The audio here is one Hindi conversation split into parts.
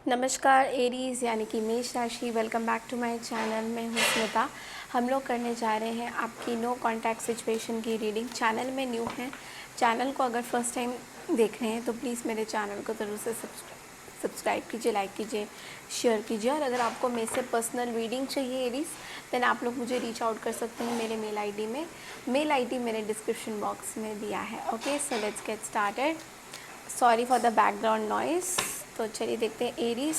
नमस्कार एरीज़ यानी कि मेष राशि। Welcome back to my channel. मैं हूँ स्मिता। हम लोग करने जा रहे हैं आपकी नो कांटेक्ट सिचुएशन की रीडिंग। चैनल में न्यू हैं, चैनल को अगर फर्स्ट टाइम देख रहे हैं तो प्लीज़ मेरे चैनल को ज़रूर से सब्सक्राइब कीजिए, लाइक कीजिए, शेयर कीजिए। और अगर आपको मेरे से पर्सनल रीडिंग चाहिए एरीज़, देन आप लोग मुझे रीच आउट कर सकते हैं मेरे मेल आईडी में। मेल आईडी मेरे डिस्क्रिप्शन बॉक्स में दिया है। Okay, so let's get started. Sorry for the background noise. तो चलिए देखते हैं एरीज,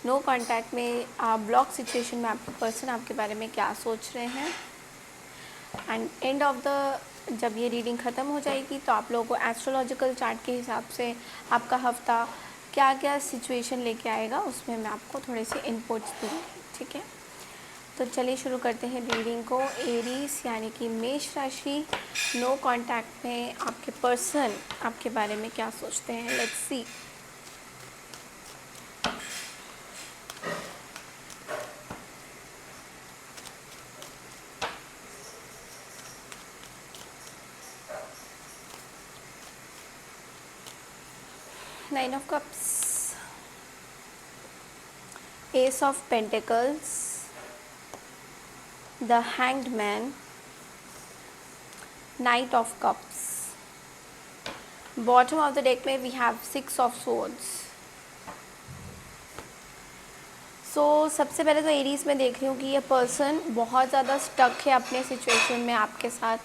नो कांटेक्ट में ब्लॉक सिचुएशन में आपका पर्सन आपके बारे में क्या सोच रहे हैं। एंड एंड ऑफ द जब ये रीडिंग ख़त्म हो जाएगी तो आप लोगों को एस्ट्रोलॉजिकल चार्ट के हिसाब से आपका हफ्ता क्या क्या सिचुएशन लेके आएगा उसमें मैं आपको थोड़े से इनपुट्स दूँगी। ठीक है, तो चलिए शुरू करते हैं रीडिंग को। एरीज यानी कि मेष राशि, नो कांटेक्ट में आपके पर्सन आपके बारे में क्या सोचते हैं। Let's see. Nine of Cups, Ace of Pentacles, the Hanged Man, Knight of Cups. Bottom of the deck में we have Six of Swords. सबसे पहले तो एरीज में देख रही हूँ कि ये पर्सन बहुत ज़्यादा स्टक है अपने सिचुएशन में आपके साथ।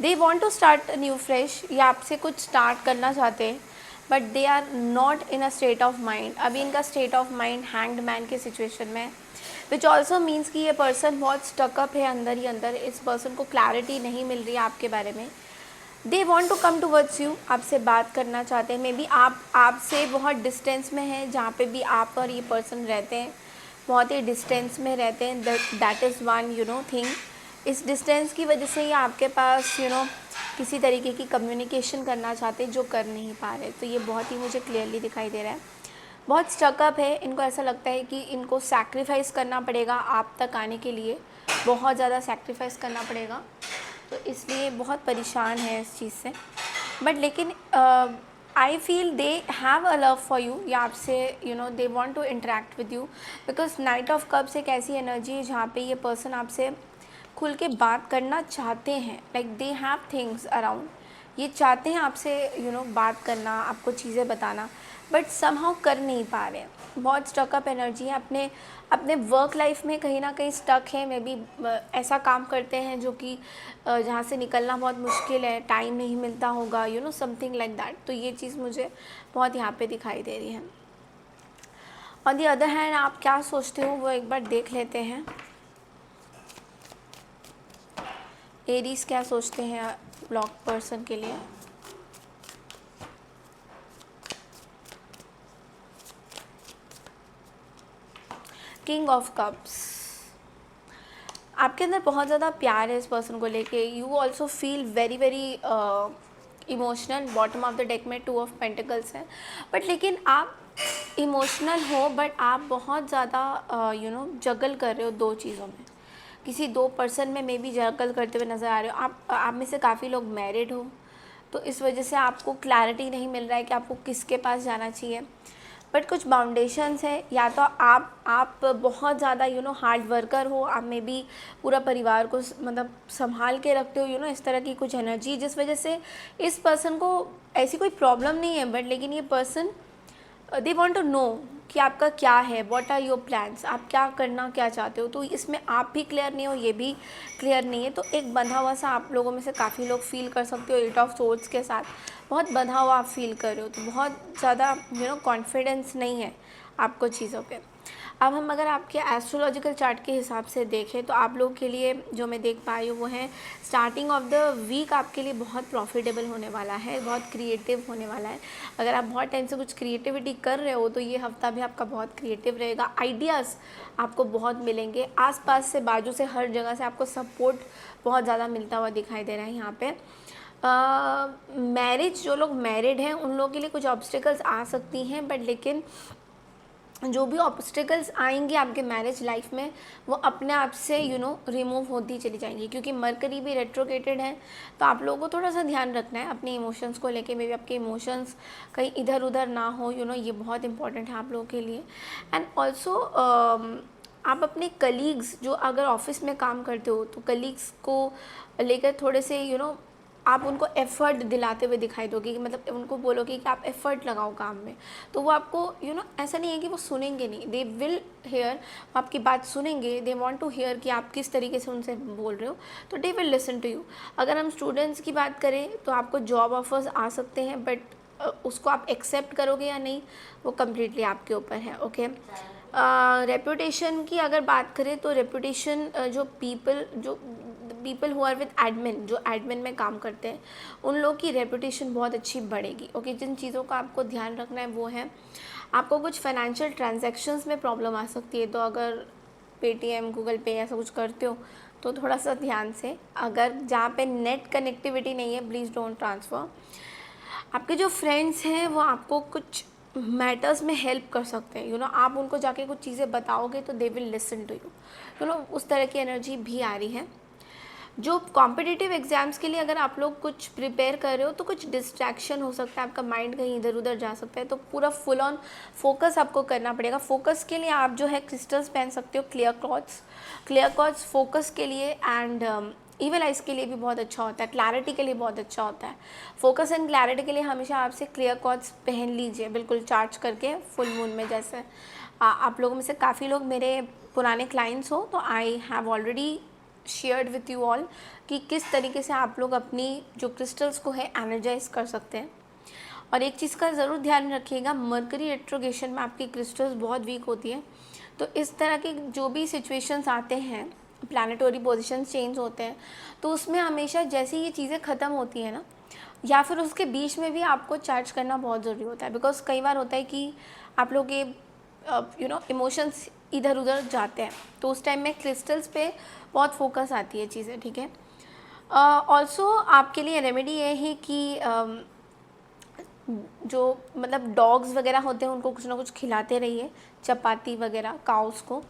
They want to start new fresh, या आपसे कुछ स्टार्ट करना चाहते हैं, but they are not in a state of mind. अभी इनका state of mind hanged man के सिचुएशन में, विच ऑल्सो मीन्स कि ये पर्सन बहुत स्टकअप है अंदर ही अंदर। इस पर्सन को क्लैरिटी नहीं मिल रही है आपके बारे में। They want to come towards you, आपसे बात करना चाहते हैं। मे बी आपसे बहुत डिस्टेंस में है, जहाँ पे भी आप और ये पर्सन रहते हैं बहुत ही डिस्टेंस में रहते हैं। That is one thing. इस डिस्टेंस की वजह से ये आपके पास किसी तरीके की कम्युनिकेशन करना चाहते हैं जो कर नहीं पा रहे। तो ये बहुत ही मुझे क्लियरली दिखाई दे रहा है। बहुत स्टकअप है, इनको ऐसा लगता है कि इनको सैक्रिफाइस करना पड़ेगा आप तक आने के लिए, बहुत ज़्यादा सैक्रिफाइस करना पड़ेगा। तो इसलिए बहुत परेशान है इस चीज़ से। बट लेकिन I feel they have a love for you, या आपसे they want to interact with you, because knight of cups एक ऐसी एनर्जी है जहाँ पे ये पर्सन आपसे खुल के बात करना चाहते हैं। Like they have things around, ये चाहते हैं आपसे बात करना, आपको चीज़ें बताना, बट समहाउ कर नहीं पा रहे हैं। बहुत स्टकअप एनर्जी है, अपने वर्क लाइफ में कहीं ना कहीं स्टक है। मे बी ऐसा काम करते हैं जो कि जहाँ से निकलना बहुत मुश्किल है, टाइम नहीं मिलता होगा, समथिंग लाइक दैट। तो ये चीज़ मुझे बहुत यहाँ पे दिखाई दे रही है। ऑन दी अदर हैंड आप क्या सोचते हो वो एक बार देख लेते हैं। एरीज क्या सोचते हैं ब्लॉक पर्सन के लिए। किंग ऑफ कप्स, आपके अंदर बहुत ज़्यादा प्यार है इस पर्सन को लेके। You also feel very very emotional. Bottom of the deck में टू ऑफ पेंटिकल्स है, बट लेकिन आप इमोशनल हो, बट आप बहुत ज़्यादा जगल कर रहे हो दो चीज़ों में। किसी दो पर्सन में मे बी जगल करते हुए नज़र आ रहे हो। आप में से काफ़ी लोग मैरिड हो, तो इस वजह से आपको क्लैरिटी नहीं मिल रहा है कि आपको किसके पास जाना चाहिए। बट कुछ बाउंडेशंस है, या तो आप बहुत ज़्यादा हार्ड वर्कर हो, आप में भी पूरा परिवार को मतलब संभाल के रखते हो, इस तरह की कुछ एनर्जी, जिस वजह से इस पर्सन को ऐसी कोई प्रॉब्लम नहीं है, बट लेकिन ये person they want to know कि आपका क्या है, व्हाट आर योर प्लान्स, आप क्या करना क्या चाहते हो। तो इसमें आप भी क्लियर नहीं हो, ये भी क्लियर नहीं है। तो एक बंधा हुआ सा आप लोगों में से काफ़ी लोग फील कर सकते हो। 8 ऑफ सोर्ड्स के साथ बहुत बंधा हुआ आप फील कर रहे हो, तो बहुत ज़्यादा कॉन्फिडेंस नहीं है आपको चीज़ों पे। अब हम अगर आपके एस्ट्रोलॉजिकल चार्ट के हिसाब से देखें तो आप लोगों के लिए जो मैं देख पाई हूँ वो है स्टार्टिंग ऑफ द वीक आपके लिए बहुत प्रॉफिटेबल होने वाला है, बहुत क्रिएटिव होने वाला है। अगर आप बहुत टाइम से कुछ क्रिएटिविटी कर रहे हो तो ये हफ्ता भी आपका बहुत क्रिएटिव रहेगा। आइडियाज़ आपको बहुत मिलेंगे, आसपास से बाजू से हर जगह से आपको सपोर्ट बहुत ज़्यादा मिलता हुआ दिखाई दे रहा है यहाँ पे। मैरिज, जो लोग मैरिड हैं उन लोगों के लिए कुछ ऑब्स्टिकल्स आ सकती हैं, बट लेकिन जो भी ऑब्स्टिकल्स आएंगे आपके मैरिज लाइफ में वो अपने आप से रिमूव होती चली जाएंगी, क्योंकि मरकरी भी रेट्रोगेटेड है। तो आप लोगों को थोड़ा सा ध्यान रखना है अपने इमोशंस को लेके, मे बी आपके इमोशंस कहीं इधर उधर ना हो, ये बहुत इंपॉर्टेंट है आप लोगों के लिए। एंड ऑल्सो आप अपने कलीग्स जो अगर ऑफिस में काम करते हो तो कलीग्स को लेकर थोड़े से आप उनको एफ़र्ट दिलाते हुए दिखाई दोगे, कि मतलब उनको बोलोगे कि आप एफ़र्ट लगाओ काम में, तो वो आपको ऐसा नहीं है कि वो सुनेंगे नहीं, दे विल हेयर, आपकी बात सुनेंगे, दे वांट टू हेयर कि आप किस तरीके से उनसे बोल रहे हो, तो they will listen to you. अगर हम स्टूडेंट्स की बात करें तो आपको जॉब ऑफर्स आ सकते हैं, बट उसको आप एक्सेप्ट करोगे या नहीं वो कम्प्लीटली आपके ऊपर है। ओके, रेपुटेशन की अगर बात करें तो रेपुटेशन जो people who are with admin, जो एडमिन में काम करते हैं, उन लोग की रेपुटेशन बहुत अच्छी बढ़ेगी। ओके, जिन चीज़ों का आपको ध्यान रखना है वो है, आपको कुछ फाइनेंशियल ट्रांजैक्शंस में प्रॉब्लम आ सकती है, तो अगर पेटीएम गूगल पे ऐसा कुछ करते हो तो थोड़ा सा ध्यान से, अगर जहाँ पे नेट कनेक्टिविटी नहीं है प्लीज़ डोंट ट्रांसफ़र। आपके जो फ्रेंड्स हैं वो आपको कुछ मैटर्स में हेल्प कर सकते हैं, आप उनको जाके कुछ चीज़ें बताओगे तो they will listen to you, उस तरह की एनर्जी भी आ रही है। जो कॉम्पिटिटिव एग्ज़ाम्स के लिए अगर आप लोग कुछ प्रिपेयर कर रहे हो तो कुछ डिस्ट्रैक्शन हो सकता है, आपका माइंड कहीं इधर उधर जा सकता है, तो पूरा फुल ऑन फोकस आपको करना पड़ेगा। फोकस के लिए आप जो है क्रिस्टल्स पहन सकते हो, क्लियर क्लॉथ्स फोकस के लिए एंड इवल आइज़ के लिए भी बहुत अच्छा होता है, क्लैरिटी के लिए बहुत अच्छा होता है। फोकस एंड क्लैरिटी के लिए हमेशा आपसे क्लियर क्लॉथ्स पहन लीजिए, बिल्कुल चार्ज करके फुल मून में। जैसे आप लोगों में से काफ़ी लोग मेरे पुराने क्लाइंट्स हो, तो I have already shared with you all कि किस तरीके से आप लोग अपनी जो क्रिस्टल्स को है एनर्जाइज कर सकते हैं। और एक चीज़ का ज़रूर ध्यान रखिएगा, मरकरी रेट्रोगेशन में आपकी क्रिस्टल्स बहुत वीक होती है, तो इस तरह के जो भी सिचुएशंस आते हैं, प्लानिटरी पोजीशंस चेंज होते हैं, तो उसमें हमेशा जैसे ये चीज़ें ख़त्म होती हैं ना, या फिर उसके बीच में भी आपको चार्ज करना बहुत ज़रूरी होता है, बिकॉज कई बार होता है कि आप लोग ये इमोशंस इधर उधर जाते हैं, तो उस टाइम में क्रिस्टल्स पे बहुत फोकस आती है चीज़ें, ठीक है। ऑल्सो आपके लिए रेमेडी ये है कि जो मतलब डॉग्स वगैरह होते हैं उनको कुछ ना कुछ खिलाते रहिए, चपाती वगैरह काउस को,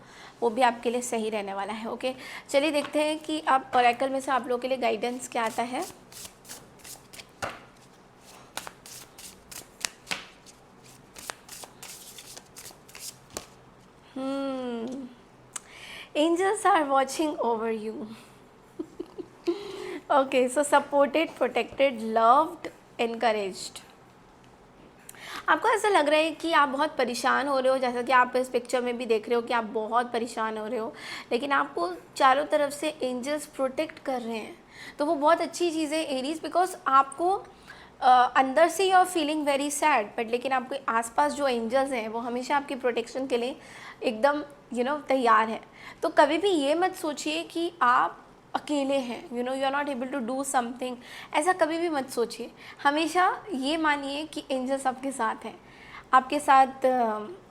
वो भी आपके लिए सही रहने वाला है। ओके, चलिए देखते हैं कि अब ओरेकल में से आप लोगों के लिए गाइडेंस क्या आता है। Angels are watching over you. Okay, so supported, protected, loved, encouraged. आपको ऐसा लग रहा है कि आप बहुत परेशान हो रहे हो, जैसा कि आप इस पिक्चर में भी देख रहे हो कि आप बहुत परेशान हो रहे हो, लेकिन आपको चारों तरफ से एंजल्स प्रोटेक्ट कर रहे हैं, तो वो बहुत अच्छी चीज़ है एरीज, बिकॉज आपको अंदर से you are feeling very sad, but लेकिन आपके आसपास जो एंजल्स हैं वो हमेशा आपकी प्रोटेक्शन के लिए एकदम तैयार है। तो कभी भी ये मत सोचिए कि आप अकेले हैं, you are not able to do something, ऐसा कभी भी मत सोचिए। हमेशा ये मानिए कि एंजल्स आपके साथ हैं, आपके साथ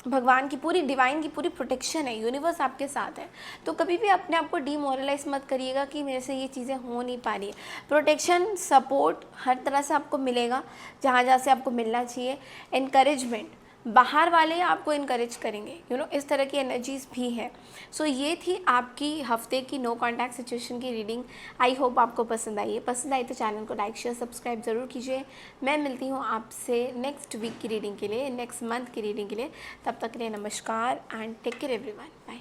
भगवान की पूरी डिवाइन की पूरी प्रोटेक्शन है, यूनिवर्स आपके साथ है। तो कभी भी अपने आप को डीमोरलाइज मत करिएगा कि मेरे से ये चीज़ें हो नहीं पा रही है। प्रोटेक्शन, सपोर्ट हर तरह से आपको मिलेगा, जहाँ जहाँ से आपको मिलना चाहिए। एनकरेजमेंट, बाहर वाले आपको इनकरेज करेंगे, इस तरह की एनर्जीज भी है। सो ये थी आपकी हफ्ते की नो कॉन्टैक्ट सिचुएशन की रीडिंग। आई होप आपको पसंद आई है। पसंद आई तो चैनल को लाइक शेयर सब्सक्राइब ज़रूर कीजिए। मैं मिलती हूँ आपसे नेक्स्ट वीक की रीडिंग के लिए, नेक्स्ट मंथ की रीडिंग के लिए। तब तक के लिए नमस्कार and take care everyone, bye.